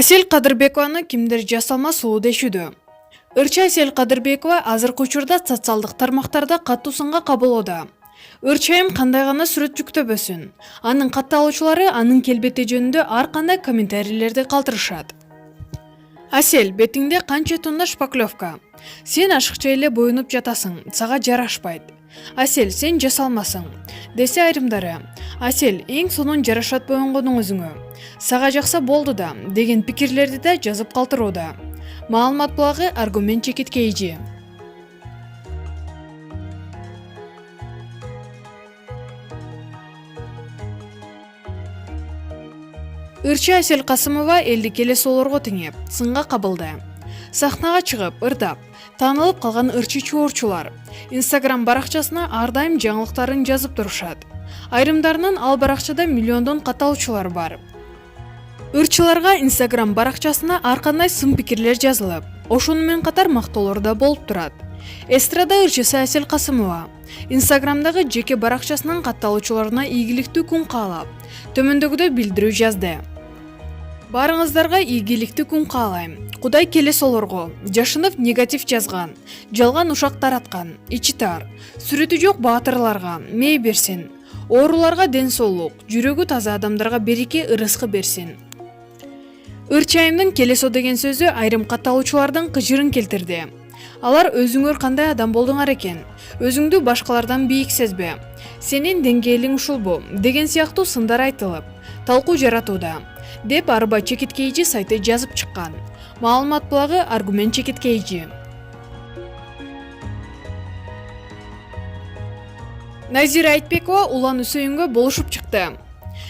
Асел Кадырбекованы кимдир жасалма суу дешүүдө. Ырчы Асел Кадырбекова азыркы учурда социалдык тармактарда катуу сынга кабылууда. Ырчайым кандай гана сүрөт жүктөбөсүн, анын катталуучулары анын келбети жөнүндө ар кандай комментарийлерди калтырышат. Асел, бетиңде канча тонна шпаклевка. Сен ашыкча эле боюнуп жатасың, сага жарашпайт. Асел, сен жасалмасың, десе айрымдары. Асел, эң сонун жарашат боюнгонуң өзүңө. Сага жакса болду да, деген пикирлерди да жазып калтырууда. Маалымат булагы аргумент чекиткейжи. Ырчы Асел Касымова элдик эле соолорго теңеп, сынга кабылды. Сахнага чыгып, ырдап, таанылып калган ырчы чуурчулар Instagram баракчасына ар дайым жаңылыктарын жазып турушат. Айрымдарынын ал баракчада миллиондон катталуучулар бар. Ырчыларга Instagram баракчасына ар кандай сын пикирлер жазылып, ошону менен катар мактоолор да болуп турат. Эстрада ырчысы Асел Касымова Instagramдагы жеке баракчасынын катталуучуларына ийгиликтүү күн каалап, төмөндөгүдөй билдирүү жазды. Барыңыздарга ийгиликтүү күн каалайм. Кудай келесолорго жашынып негатив жазган, жалган ушак тараткан, ичи тар, сүрөтү жок баатырларга мээ берсин. Ооруларга ден соолук, жүрөгү таза адамдарга береке, ырыскы берсин. Ырчайымдын келесо деген сөзү айрым катталуучулардын кыжырын келтирди. Алар өзүңөр кандай адам болдуңар экен, өзүңдү башкалардан бийик сезбе, сенин деңгээлиң ушулбу деген сыяктуу сындар айтылып, талкуу жаратууда, деп Арба чекиткейжи сайты жазып чыккан. Маалымат булагы аргумент чекиткейжи. Назира Айтбекова Улан Үсөйүнгө болушуп чыкты.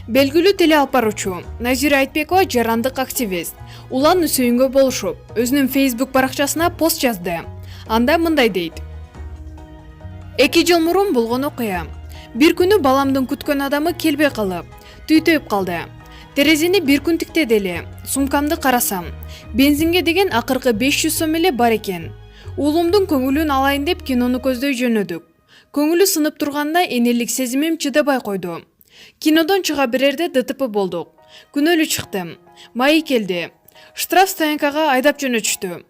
Белгилүү теле алып баруучу Назира Айтбекова жарандык активист Улан Үсөйүнгө болушуп, өзүнүн Facebook баракчасына пост жазды. Анда мындай дейт: 2 жыл мурун болгон окуя. Бир күнү баламдын күткөн адамы келбей калып, түйтөйүп калды. Терезени бир күн тиктеди эле. Сумкамды карасам, бензинге деген акыркы 500 сом эле бар экен. Уулумдун көңүлүн алайын деп кинону көздөй жөнөдүк. Көңүлү сынып турганда энелик сезимим чыдабай койду. Кинодон чыга берерде ДТП болдук. Күнөөлүү чыктым. Майы келди. Штраф стоянкага айдап жөнөтүштү.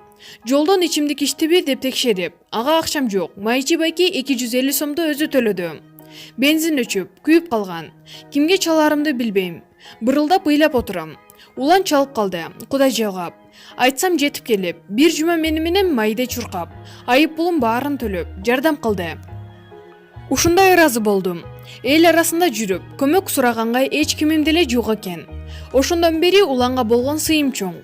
Жолдон ичимдик иштиби деп текшерип, ага акчам жок. Майчы байки 250 сомду өзү төлөдү. Бензин өчүп, күйүп калган. Кимге чаларымды билбейм. Бырылдап ыйлап отурам. Улан чалып калды. Кудай жагап. Айтсам жетип келип, бир жума мени менен майде чуркап, айып пулум баарын төлөп, жардам кылды. Ушундай ыраазы болдум. Эл арасында жүрүп, көмөк сураганга эч кимим деле жок экен. Ошондон бери Уланга болгон сыйым чоң.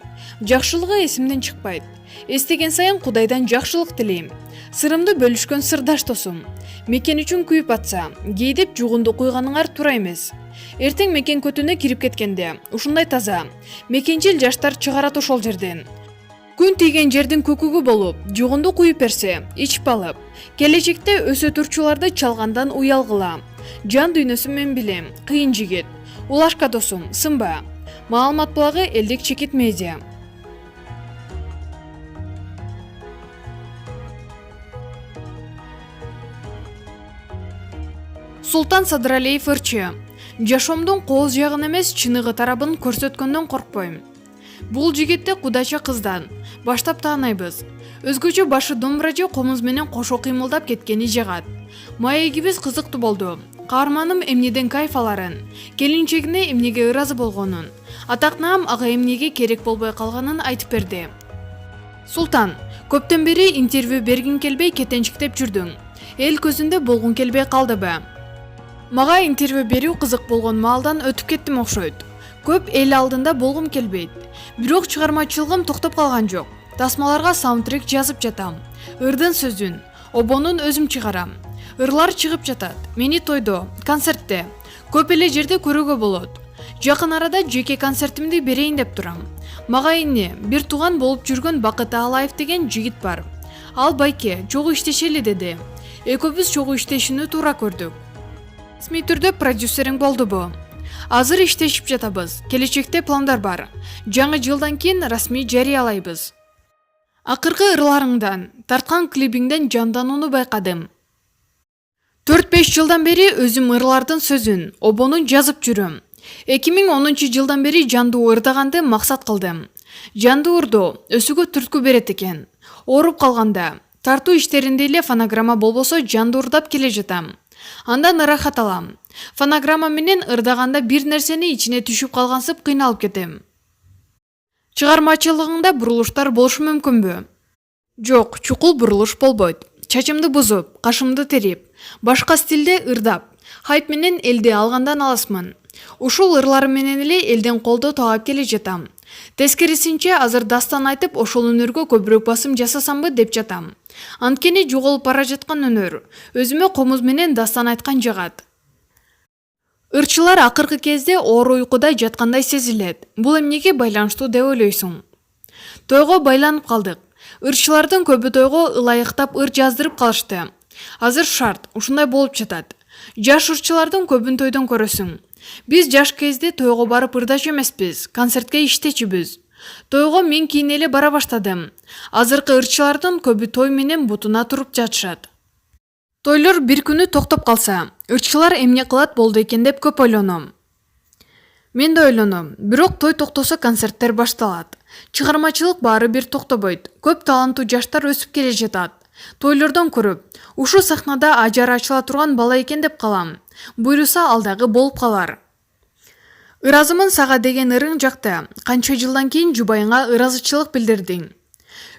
Жакшылыгы эсимден чыкпайт. Эстеген сайын Кудайдан жакшылык тилейм. Сырымды бөлүшкөн сырдаш досум. Мекен үчүн күйүп атса, кейдеп жугунду куйганыңар туура эмес. Эртең мекен көтүнө кирип кеткенде, ушундай таза, мекенчил жаштар чыгарат ошол жерден. Күн тийген жердин көкүгү болуп, жугунду куюп берсе, ичип алып, келечекте өсө турчуларды чалгандан уялгыла. Жан дүйнөсү мен билем, кыйын жигит. Улашка досум, сынба. Маалымат булагы элдик чекит медиа. Султан Садыралиев ырчы. Жашоомдун кооз жагын эмес, чыныгы тарабын көрсөткөндөн коркпойм. Бул жигитти кудайча кыздан баштап таанайбыз. Өзгөчө башы домбура же комуз менен кошо кыймылдап кеткени жагат. Маегибиз кызыктуу болду. Каарманым эмнеден кайф аларын, келинчегине эмнеге ыраазы болгонун, атакнам ага эмнеге керек болбой калганын айтып берди. Султан, көптөн бери интервью бергин келбей кетенчиктеп жүрдүң. Эл көзүндө болгун келбей калдыбы? Мага интервью берүү кызык болгон маалдан өтүп кеттим окшойт. Көп эл алдында болгум келбейт. Бирок чыгармачылыгым токтоп калган жок. Тасмаларга саундтрек жазып жатам. Ырдын сөзүн, обонун өзүм чыгарам. Ырлар чыгып жатат. Мени тойдо, концертте, көп эле жерде көрүүгө болот. Жакын арада жеке концертимди берейин деп турам. Мага эне бир тууган болуп жүргөн Бакыт Аалаев деген жигит бар. Ал байке чогуу иштешели деди. Экөөбүз чогуу иштешүүнү туура көрдүк. Расмий түрдө продюсериң болдубу? Азыр иштешип жатабыз. Келечекте пландар бар. Жаңы жылдан кийин расмий жарыялайбыз. Акыркы ырларыңдан, тарткан клибиңден жанданууну байкадым. 4-5 жылдан бери өзүм ырлардын сөзүн, обонун жазып жүрөм. 2010 жылдан бери жандуу ырдаганды максат кылдым. Жанды урду өсүгө түрткү берет экен. Ооруп калганда тартуу иштеринде эле фонограмма болбосо жанды урдап келе жатам. Андан ырахат алам. Фонограмма менен ырдаганда бир нерсени ичине түшүп калгансып кыйналып кетем. Чыгармачылыгыңда бурулуштар болушу мүмкүнбү? Жок, чукул бурулуш болбойт. Чачымды бузуп, кашымды терип, башка стилде ырдап, хайп менен элди алгандан аласмын. Ушул ырларым менен эле элден колдоо таап келе жатам. Тескерисинче азыр дастан айтып ошол өнөргө көбүрөөк басым жасасамбы деп жатам. Анткени жоголуп бара жаткан өнөр өзүмө комуз менен дастан айткан жагат. Ырчылар акыркы кезде оор уйкуда жаткандай сезилет. Бул эмнеге байланыштуу деп ойлойсуң? Тойго байланып калдык. Ырчылардын көбү тойго ылайыктап ыр жаздырып калышты. Азыр шарт ушундай болуп жатат. Жаш ырчылардын көбүн тойдон көрөсүң. Биз жаш кезде тойго барып ырдачу эмеспиз, концертке иштечүбүз. Тойго мен кийин эле бара баштадым. Азыркы ырчылардын көбү той менен бутуна туруп жатышат. Тойлор бир күнү токтоп калса, ырчылар эмне кылат болду экен деп көп ойлоном. Мен да ойлоном, бирок той токтосо концерттер башталат. Чыгармачылык баары бир токтобойт. Көп таланттуу жаштар өсүп келе жатат. Тойлордон көрүп, ушу сахнада ажары ачыла турган бала экен деп калам. Буйруса алдагы болуп калар. Ыразымын сага деген ырың жакты. Канча жылдан кийин жубайыңа ыраазычылык билдирдиң.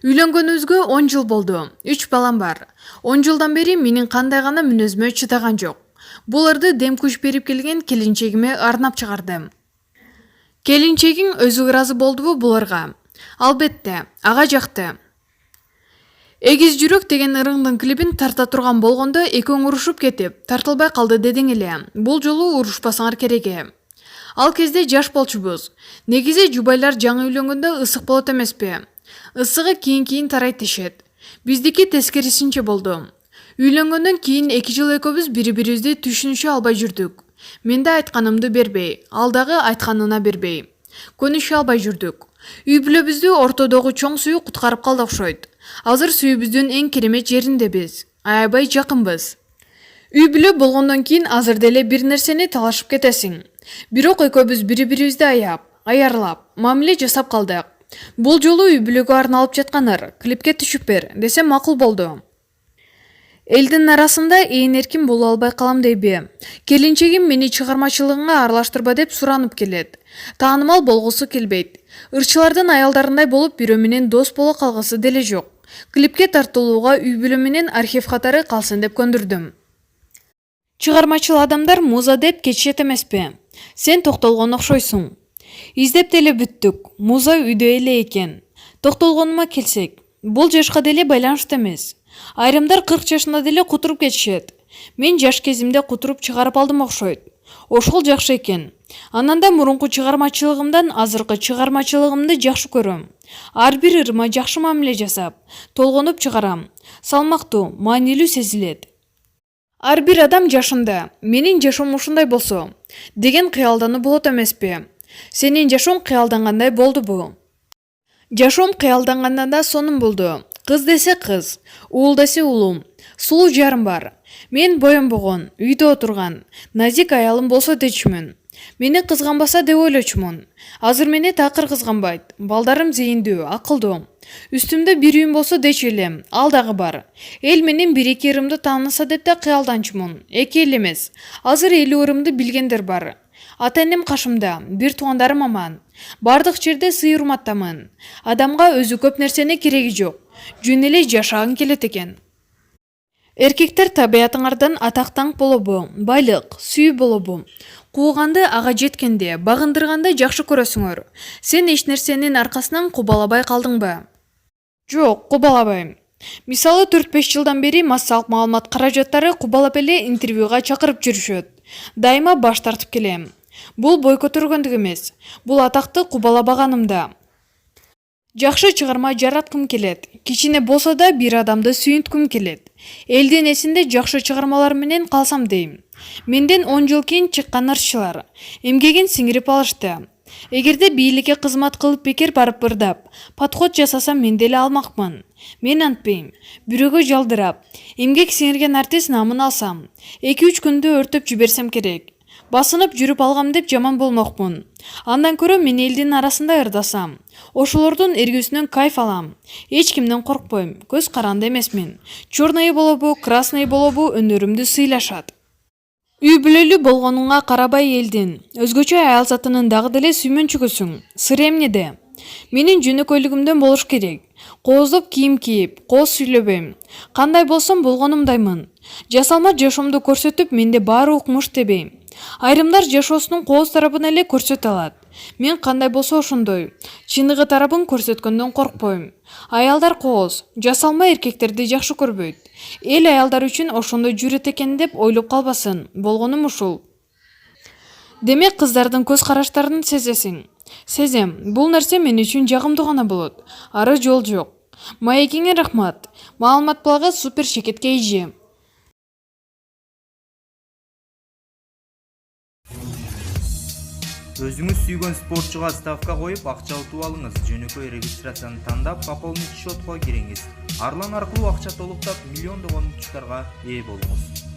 Үйлөнгөнүбүзгө 10 жыл болду. 3 балам бар. 10 жылдан бери менин кандай гана мүнөзүмө чыдаган жок. Бул ырды дем күч берип келген келинчегиме арнап чыгардым. Келинчегиң өзү ыраазы болдубу буларга? Албетте, ага жакты. Эгиз жүрөк деген ырыңдын клибин тарта турган болгондо экөөң урушуп кетип, тартылбай калды дедиң эле. Бул жолу урушпасаңар кереги. Ал кезде жаш болчубуз. Негизи жубайлар жаңы үйлөнгөндө ысык болот эмеспи? Ысыгы кийин тарайт дешет. Биздики тескерисинче болду. Үйлөнгөндөн кийин 2 жыл экөөбүз бири-бирибизди түшүнүшө албай жүрдүк. Мен да айтканымды бербей, ал дагы айтканына бербей. Көнүшө албай жүрдүк. Үй бүлөбүздү ортодогу чоң сүйүү куткарып калды окшойт. Азыр сүйүүбүздүн эң керемет жериндебиз. Аябай жакынбыз. Үй бүлө болгондон кийин азыр деле бир нерсени талашып кетесиң. Бирок экөөбүз бири-бирибизди аяп, аярлап, мамиле жасап калдык. Бул жолу үй бүлөгө арналып жаткан ыр, клипке түшүп бер десем макул болду. Элдин арасында ээн эркин боло албай калам дейби? Келинчегим мени чыгармачылыгыңа аралаштырба деп суранып келет. Таанымал болгусу келбейт. Ырчылардын аялдарындай болуп бирөө менен дос боло калгысы деле жок. Клипке тартылууга үй бүлө менен архив катары калсын деп көндүрдүм. Чыгармачыл адамдар муза деп кетишет эмеспи? Сен токтолгон окшойсуң. Издеп деле бүттүк. Муза үйдө эле экен. Токтолгонума келсек, бул жашка деле байланыштуу эмес. Айрымдар 40 жашында деле кутуруп кетишет. Мен жаш кезимде кутуруп чыгарып алдым окшойт. Ошол жакшы экен. Анан да мурунку чыгармачылыгымдан азыркы чыгармачылыгымды жакшы көрөм. Ар бир ырыма жакшы мамиле жасап, толгонуп чыгарам. Салмактуу, маанилүү сезилет. Ар бир адам жашында менин жашоом ушундай болсо деген кыялдануу болот эмеспи? Сенин жашооң кыялдангандай болдубу? Жашоом кыялданганда да сонун болду. Кыз десе кыз, уул десе уулум. Сулуу жарым бар. Мен боенбогон, үйдө отурган, назик аялым болсо дечүмүн. Мени кызганбаса деп ойлочумун. Азыр мени такыр кызганбайт. Балдарым зейиндүү, акылдуу. Үстүмдө бир үйүм болсо дечү элем, ал дагы бар. Эл менен 1-2 ырымды тааныса деп да кыялданчумун. 2 эл эмес. Азыр 50 ырымды билгендер бар. Ата-энем кашымда, бир туугандарым аман. Бардык жерде сый урматтамын. Адамга өзү көп нерсени кереги жок. Жөн эле жашагың келет экен. Эркектер табиятыңардан атактанк болобу, байлык, сүйүү болобу? Кууганды ага жеткенде, багындырганда жакшы көрөсүңөр. Сен эч нерсенин аркасынан кубалабай калдыңбы? Жок, кубалабайм. Мисалы 4-5 жылдан бери массалык маалымат каражаттары кубалап эле интервьюга чакырып жүрүшөт. Дайыма баш тартып келем. Бул бой көтөргөндүк эмес. Бул атакты кубалабаганымда. Жакшы чыгарма жараткым келет. Кичине болсо да бир адамды сүйүнткүм келет. Элдин эсинде жакшы чыгармалар менен калсам дейм. Менден 10 жыл кийин чыккан ырчылар эмгегин сиңирип алышты. Эгерде бийликке кызмат кылып бекер барып ырдап, подход жасасам мен деле алмакмын. Мен антпейм. Бирөөгө жалдырап, эмгек сиңирген артист намын алсам, 2-3 күндө өртөп жиберсем керек. Басынып жүрүп алгам деп жаман болмокмун. Андан көрө мен элдин арасында ырдасам. Ошолордун эргүүсүнөн кайф алам. Эч кимден коркпойм. Көз каранды эмесмин. Черный болобу, красный болобу өнөрүмдү сыйлашат. Үй бүлөлүү болгонуңа карабай элдин, өзгөчө аял затынын дагы деле сүймөнчүгүсүң. Сыр эмнеде? Менин жөнөкөйлүгүмдөн болуш керек. Кооздоп кийим кийип, кооз сүйлөбөйм. Кандай болсом болгонумдаймын. Жасалма жашоомду көрсөтүп, менде баары укмуш дебейм. Айрымдар жашоосунун кооз тарабын эле көрсөтө алат. Мен кандай болсо ошондой. Чыныгы тарабын көрсөткөндөн коркпойм. Аялдар кооз, жасалма эркектерди жакшы көрбөйт. Эл аялдар үчүн ошондой жүрөт экен деп ойлоп калбасын. Болгонум ушул. Демек кыздардын көз караштарын сезесиң. Сезем, бул нерсе мен үчүн жагымдуу гана болот. Ары жол жок. Маегиңе рахмат. Маалымат благы супер шекет KG. Өзүңүз сүйгөн спортчуга ставка коюп акча утуп алыңыз. Жөнөкөй регистрацияны тандап, пополнить счетко кириңиз. Арлан аркылуу акча толуктап, миллиондогон утуштарга ээ болуңуз.